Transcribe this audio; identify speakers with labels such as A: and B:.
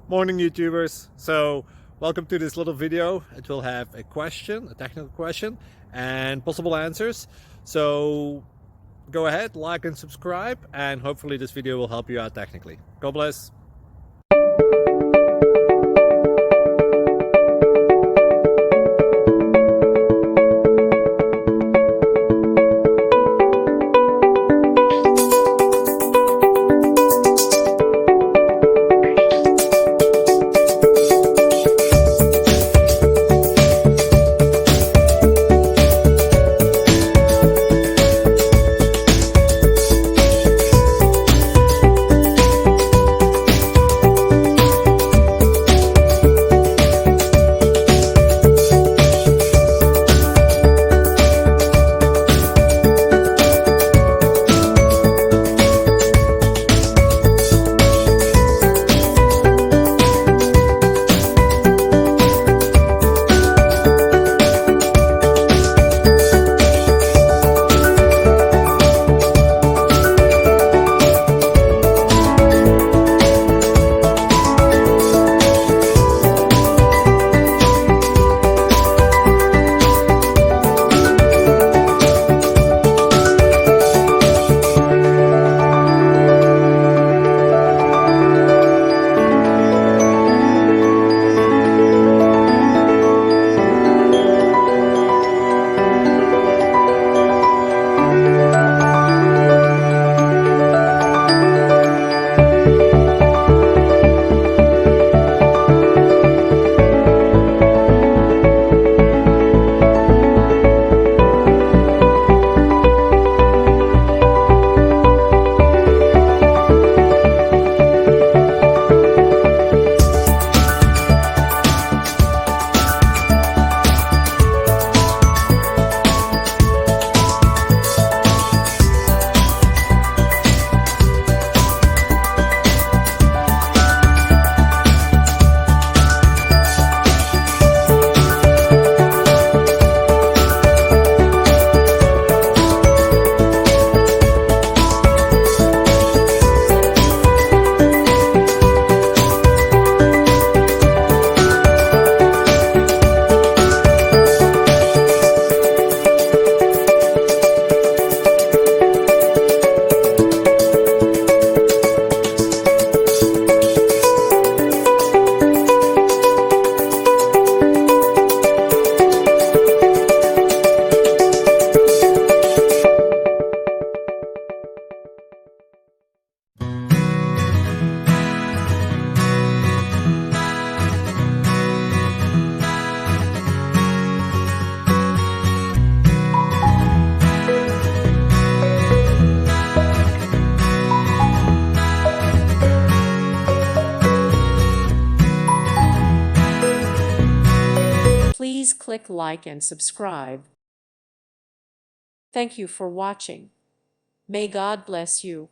A: Morning YouTubers. So welcome to this little video. It will have a question, a technical question, and possible answers. So go ahead, like and subscribe, and hopefully this video will help you out technically. God bless.
B: Please click like and subscribe. Thank you for watching. May God bless you.